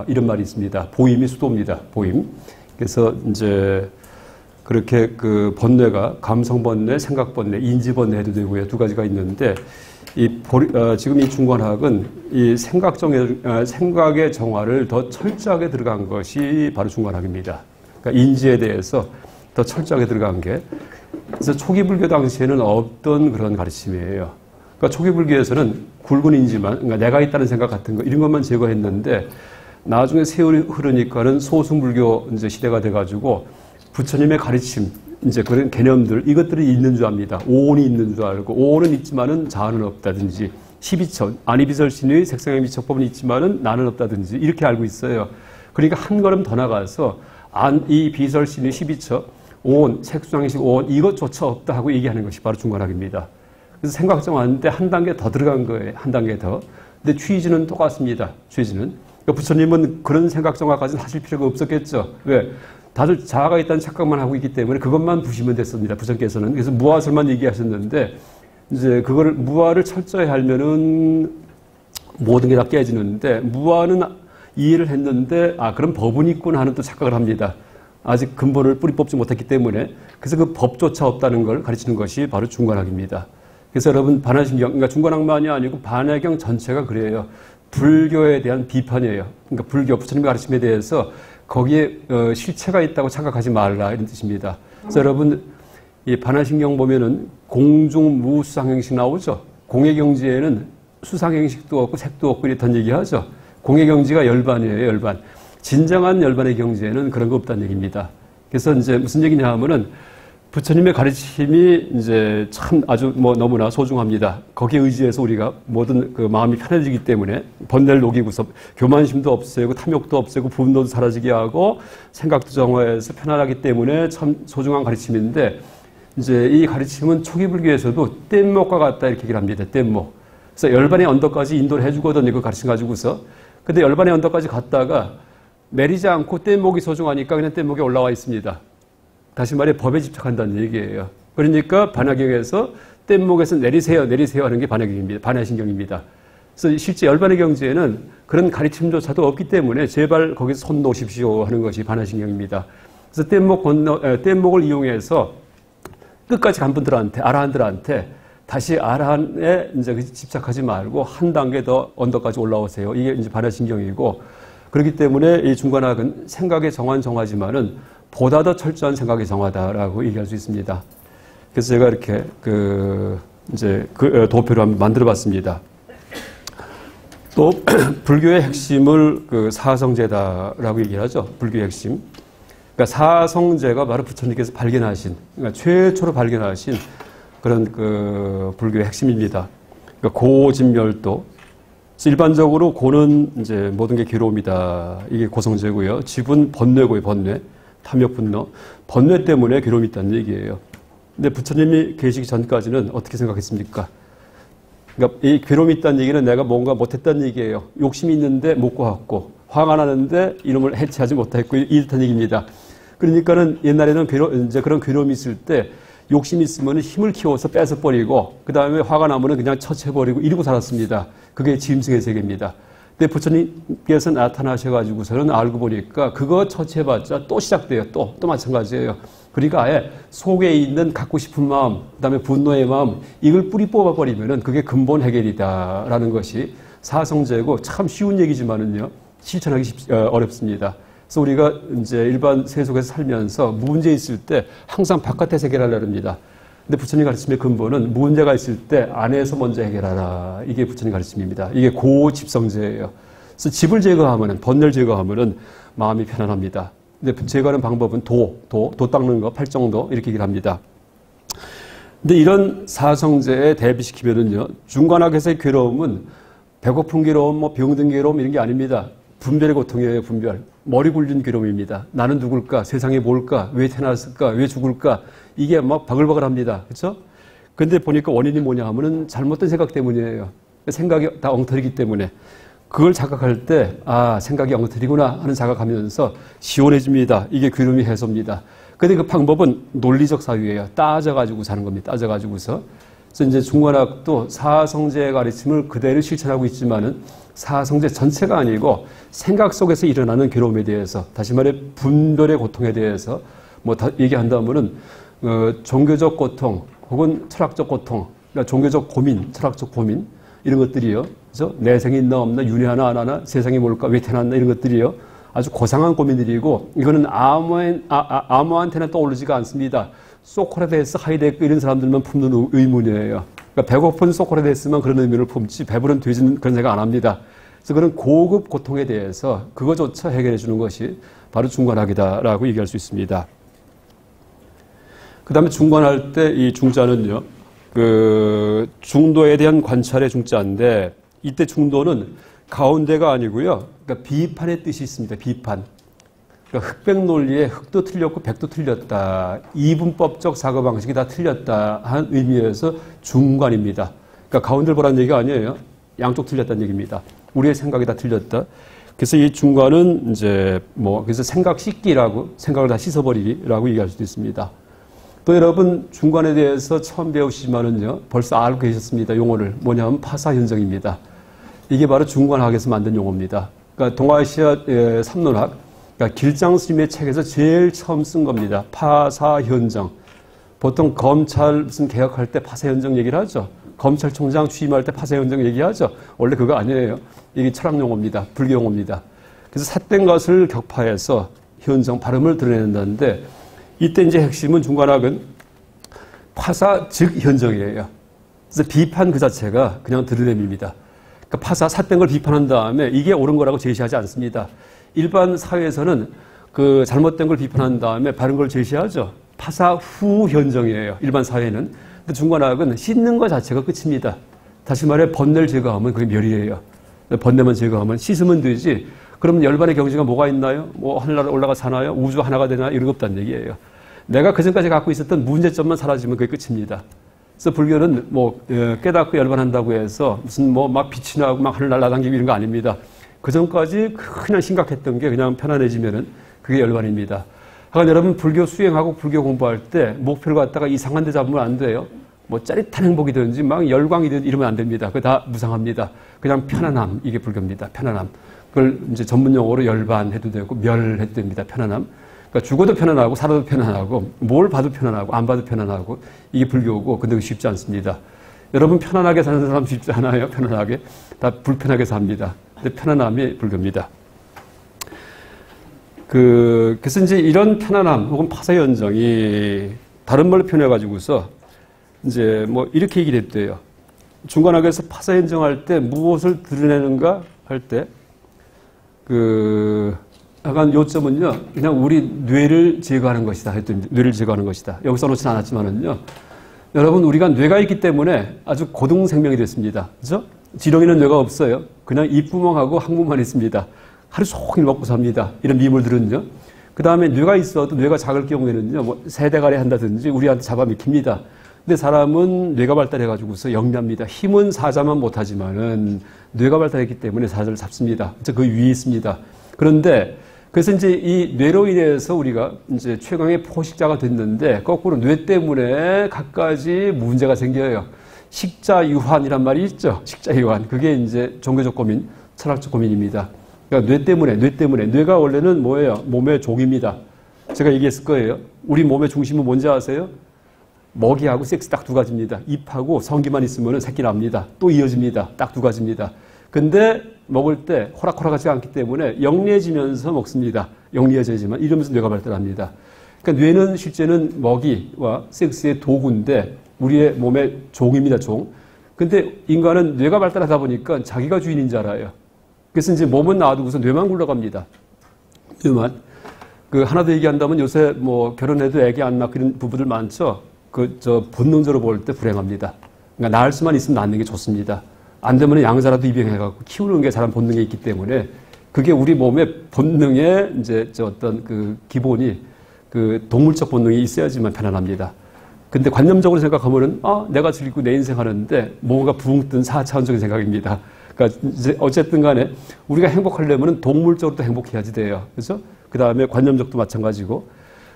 이런 말이 있습니다. 보임이 수도입니다. 보임. 그래서 이제 그렇게 그 번뇌가 감성 번뇌, 생각 번뇌, 인지 번뇌 해도 되고요. 두 가지가 있는데 지금 이 중관학은 이 생각의 정화를 더 철저하게 들어간 것이 바로 중관학입니다. 그러니까 인지에 대해서 더 철저하게 들어간 게. 그래서 초기 불교 당시에는 없던 그런 가르침이에요. 그러니까 초기 불교에서는 굵은 인지만, 그러니까 내가 있다는 생각 같은 거 이런 것만 제거했는데 나중에 세월이 흐르니까는 소승불교 이제 시대가 돼가지고 부처님의 가르침, 이제 그런 개념들, 이것들이 있는 줄 압니다. 오온이 있는 줄 알고, 오온은 있지만은 자아는 없다든지, 12천, 아니비설신의 색상의 미척법은 있지만은 나는 없다든지, 이렇게 알고 있어요. 그러니까 한 걸음 더 나가서, 이 비설신의 12처, 오온, 색상의식 오온, 이것조차 없다 하고 얘기하는 것이 바로 중관학입니다. 그래서 생각정하는데 한 단계 더 들어간 거예요. 한 단계 더. 근데 취지는 똑같습니다. 취지는. 그러니까 부처님은 그런 생각정화까지는 하실 필요가 없었겠죠. 왜? 다들 자아가 있다는 착각만 하고 있기 때문에 그것만 부시면 됐습니다. 부처님께서는. 그래서 무아설만 얘기하셨는데, 이제 그거를, 무아를 철저히 하면은 모든 게 다 깨지는데, 무아는 이해를 했는데, 그럼 법은 있구나 하는 또 착각을 합니다. 아직 근본을 뿌리 뽑지 못했기 때문에. 그래서 그 법조차 없다는 걸 가르치는 것이 바로 중관학입니다. 그래서 여러분, 반야신경, 그러니까 중관학만이 아니고 반야경 전체가 그래요. 불교에 대한 비판이에요. 그러니까 불교, 부처님의 가르침에 대해서 거기에 실체가 있다고 착각하지 말라 이런 뜻입니다. 그래서 여러분 이 반야신경 보면은 공중무 수상행식 나오죠. 공예경지에는 수상행식도 없고 색도 없고 이랬던 얘기하죠. 공예경지가 열반이에요. 열반. 진정한 열반의 경지에는 그런 거 없다는 얘기입니다. 그래서 이제 무슨 얘기냐 하면은 부처님의 가르침이 이제 참 아주 너무나 소중합니다. 거기에 의지해서 우리가 모든 그 마음이 편해지기 때문에 번뇌를 녹이고서 교만심도 없애고 탐욕도 없애고 분노도 사라지게 하고 생각도 정화해서 편안하기 때문에 참 소중한 가르침인데 이제 이 가르침은 초기 불교에서도 뗏목과 같다 이렇게 얘기를 합니다. 뗏목. 그래서 열반의 언덕까지 인도를 해주거든요. 그 가르침 가지고서. 근데 열반의 언덕까지 갔다가 내리지 않고 뗏목이 소중하니까 그냥 뗏목에 올라와 있습니다. 다시 말해 법에 집착한다는 얘기예요. 그러니까 반야경에서 뗏목에서 내리세요, 내리세요 하는 게 반야경입니다. 반야신경입니다. 그래서 실제 열반의 경지에는 그런 가르침조차도 없기 때문에 제발 거기서 손 놓으십시오 하는 것이 반야신경입니다. 그래서 뗏목을 이용해서 끝까지 간 분들한테, 아라한들한테 다시 아라한에 이제 집착하지 말고 한 단계 더 언덕까지 올라오세요. 이게 이제 반야신경이고 그렇기 때문에 이 중관학은 생각의 정화지만은 보다 더 철저한 생각의 정화다라고 얘기할 수 있습니다. 그래서 제가 이렇게 도표를 한번 만들어 봤습니다. 또, 불교의 핵심을 사성제다라고 얘기를 하죠. 불교의 핵심. 그러니까 사성제가 바로 부처님께서 발견하신, 그러니까 최초로 발견하신 그런 불교의 핵심입니다. 그러니까 고집멸도. 일반적으로 고는 이제 모든 게 괴로움이다. 이게 고성제고요. 집은 번뇌고요, 번뇌. 탐욕, 분노, 번뇌 때문에 괴로움이 있다는 얘기예요. 근데 부처님이 계시기 전까지는 어떻게 생각했습니까? 그러니까 이 괴로움이 있다는 얘기는 내가 뭔가 못했다는 얘기예요. 욕심이 있는데 못 구했고, 화가 나는데 이놈을 해체하지 못했고, 이렇다는 얘기입니다. 그러니까는 옛날에는 이제 그런 괴로움이 있을 때 욕심이 있으면 힘을 키워서 뺏어버리고, 그 다음에 화가 나면 그냥 처치해버리고 이러고 살았습니다. 그게 짐승의 세계입니다. 근데 부처님께서 나타나셔가지고서는 알고 보니까 그거 처치해봤자 또 시작돼요. 또 마찬가지예요. 그러니까 아예 속에 있는 갖고 싶은 마음, 그 다음에 분노의 마음, 이걸 뿌리 뽑아버리면은 그게 근본 해결이다라는 것이 사성제고 참 쉬운 얘기지만은요, 실천하기 어렵습니다. 그래서 우리가 이제 일반 세속에서 살면서 문제 있을 때 항상 바깥에서 해결하려고 합니다. 근데 부처님 가르침의 근본은 문제가 있을 때 안에서 먼저 해결하라. 이게 부처님 가르침입니다. 이게 고집성제예요. 그래서 집을 제거하면은, 번뇌를 제거하면은 마음이 편안합니다. 근데 제거하는 방법은 도 닦는 거, 팔정도 이렇게 얘기를 합니다. 근데 이런 사성제에 대비시키면은요, 중관학에서의 괴로움은 배고픈 괴로움, 병든 괴로움 이런 게 아닙니다. 분별의 고통이에요, 분별. 머리 굴린 괴로움입니다. 나는 누굴까? 세상에 뭘까? 왜 태어났을까? 왜 죽을까? 이게 막 바글바글 합니다. 그렇죠? 근데 보니까 원인이 뭐냐 하면은 잘못된 생각 때문이에요. 생각이 다 엉터리기 때문에. 그걸 자각할 때, 생각이 엉터리구나 하는 자각하면서 시원해집니다. 이게 괴로움이 해소입니다. 근데 그 방법은 논리적 사유예요. 따져가지고 사는 겁니다. 따져가지고서. 그래서 이제 중관학도 사성제의 가르침을 그대로 실천하고 있지만은 사성제 전체가 아니고 생각 속에서 일어나는 괴로움에 대해서, 다시 말해 분별의 고통에 대해서 뭐 얘기한다면은 종교적 고통 혹은 철학적 고통, 그러니까 종교적 고민, 철학적 고민 이런 것들이요. 그래서 내생이 있나 없나, 윤회하나 안 하나, 세상이 뭘까, 왜 태어났나 이런 것들이요. 아주 고상한 고민들이고 이거는 아무한테나 떠오르지가 않습니다. 소크라테스, 하이데거 이런 사람들만 품는 의문이에요. 그러니까 배고픈 소크라테스만 그런 의문을 품지 배부른 돼지는 그런 생각 안 합니다. 그래서 그런 고급 고통에 대해서 그거조차 해결해 주는 것이 바로 중관학이다라고 얘기할 수 있습니다. 그 다음에 중관할 때 이 중자는요, 그 중도에 대한 관찰의 중자인데 이때 중도는 가운데가 아니고요. 그러니까 비판의 뜻이 있습니다. 비판. 그러니까 흑백 논리에 흑도 틀렸고 백도 틀렸다. 이분법적 사고방식이 다 틀렸다 한 의미에서 중관입니다. 그러니까 가운데를 보라는 얘기가 아니에요. 양쪽 틀렸다는 얘기입니다. 우리의 생각이 다 틀렸다. 그래서 이 중관은 이제 그래서 생각 씻기라고, 생각을 다 씻어버리기라고 얘기할 수도 있습니다. 또 여러분 중관에 대해서 처음 배우시지만은요, 벌써 알고 계셨습니다. 용어를. 뭐냐면 파사현정입니다. 이게 바로 중관학에서 만든 용어입니다. 그러니까 동아시아 삼론학, 그러니까 길장 스님의 책에서 제일 처음 쓴 겁니다. 파사현정. 보통 검찰 무슨 개혁할 때 파사현정 얘기를 하죠. 검찰총장 취임할 때 파사현정 얘기하죠. 원래 그거 아니에요. 이게 철학 용어입니다. 불교 용어입니다. 그래서 삿된 것을 격파해서 현정, 발음을 드러낸다는데 이때 이제 핵심은 중관학은 파사 즉 현정이에요. 그래서 비판 그 자체가 그냥 드러냄입니다. 그러니까 파사, 삿된 걸 비판한 다음에 이게 옳은 거라고 제시하지 않습니다. 일반 사회에서는 그 잘못된 걸 비판한 다음에 바른 걸 제시하죠. 파사 후 현정이에요. 일반 사회는. 근데 중관학은 씻는 것 자체가 끝입니다. 다시 말해 번뇌를 제거하면 그게 멸이에요. 번뇌만 제거하면 씻으면 되지. 그럼 열반의 경지가 뭐가 있나요? 뭐 하늘나라 올라가 사나요? 우주 하나가 되나? 이런 거 없다는 얘기예요. 내가 그전까지 갖고 있었던 문제점만 사라지면 그게 끝입니다. 그래서 불교는 깨닫고 열반한다고 해서 무슨 막 빛이 나고 막 하늘 날아다니고 이런 거 아닙니다. 그전까지 그냥 심각했던 게 그냥 편안해지면은 그게 열반입니다. 하여간 여러분 불교 수행하고 불교 공부할 때 목표를 갖다가 이상한 데 잡으면 안 돼요. 짜릿한 행복이든지 막 열광이든지 이러면 안 됩니다. 그거 다 무상합니다. 그냥 편안함, 이게 불교입니다. 편안함. 그걸 이제 전문 용어로 열반해도 되고 멸해도 됩니다. 편안함. 그러니까 죽어도 편안하고 살아도 편안하고 뭘 봐도 편안하고 안 봐도 편안하고 이게 불교고, 근데 쉽지 않습니다. 여러분 편안하게 사는 사람 쉽지 않아요. 편안하게. 다 불편하게 삽니다. 근데 편안함이 불교입니다. 그래서 이제 이런 편안함 혹은 파사현정이 다른 말로 표현해가지고서 이제 이렇게 얘기를 했대요. 중관학에서 파사현정할 때 무엇을 드러내는가 할 때 약간 요점은요, 그냥 우리 뇌를 제거하는 것이다 했더니 뇌를 제거하는 것이다. 여기 써놓지는 않았지만은요, 여러분 우리가 뇌가 있기 때문에 아주 고등 생명이 됐습니다. 그죠? 지렁이는 뇌가 없어요. 그냥 입구멍하고 항문만 있습니다. 하루 종일 먹고 삽니다. 이런 미물들은요. 그 다음에 뇌가 있어도 뇌가 작을 경우에는요, 세대가리 한다든지 우리한테 잡아먹힙니다. 근데 사람은 뇌가 발달해가지고서 영리합니다. 힘은 사자만 못하지만은 뇌가 발달했기 때문에 사자를 잡습니다. 그 위에 있습니다. 그런데 그래서 이제 이 뇌로 인해서 우리가 이제 최강의 포식자가 됐는데 거꾸로 뇌 때문에 갖가지 문제가 생겨요. 식자유환이란 말이 있죠. 식자유환. 그게 이제 종교적 고민, 철학적 고민입니다. 그러니까 뇌 때문에. 뇌가 원래는 뭐예요? 몸의 종입니다. 제가 얘기했을 거예요. 우리 몸의 중심은 뭔지 아세요? 먹이하고 섹스 딱 두 가지입니다. 입하고 성기만 있으면 새끼 납니다. 또 이어집니다. 딱 두 가지입니다. 근데 먹을 때 호락호락하지 않기 때문에 영리해지면서 먹습니다. 영리해지지만 이러면서 뇌가 발달합니다. 그러니까 뇌는 실제는 먹이와 섹스의 도구인데 우리의 몸의 종입니다. 종. 근데 인간은 뇌가 발달하다 보니까 자기가 주인인 줄 알아요. 그래서 이제 몸은 놔두고서 뇌만 굴러갑니다. 뇌만. 하나 더 얘기한다면 요새 결혼해도 애기 안 낳고 이런 부부들 많죠. 본능적으로 볼 때 불행합니다. 그러니까 낳을 수만 있으면 낳는 게 좋습니다. 안 되면 양자라도 입양해갖고 키우는 게 사람 본능에 있기 때문에 그게 우리 몸의 본능의 이제 어떤 기본이 동물적 본능이 있어야지만 편안합니다. 근데 관념적으로 생각하면은 내가 즐기고 내 인생 하는데 뭔가 붕 뜬 4차원적인 생각입니다. 그러니까 이제 어쨌든 간에 우리가 행복하려면 동물적으로도 행복해야지 돼요. 그래서 그 다음에 관념적도 마찬가지고.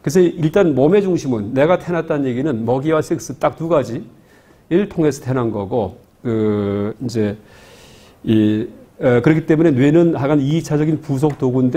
그래서 일단 몸의 중심은 내가 태어났다는 얘기는 먹이와 섹스 딱 두 가지를 통해서 태어난 거고, 이제 그렇기 때문에 뇌는 하여간 2차적인 부속 도구인데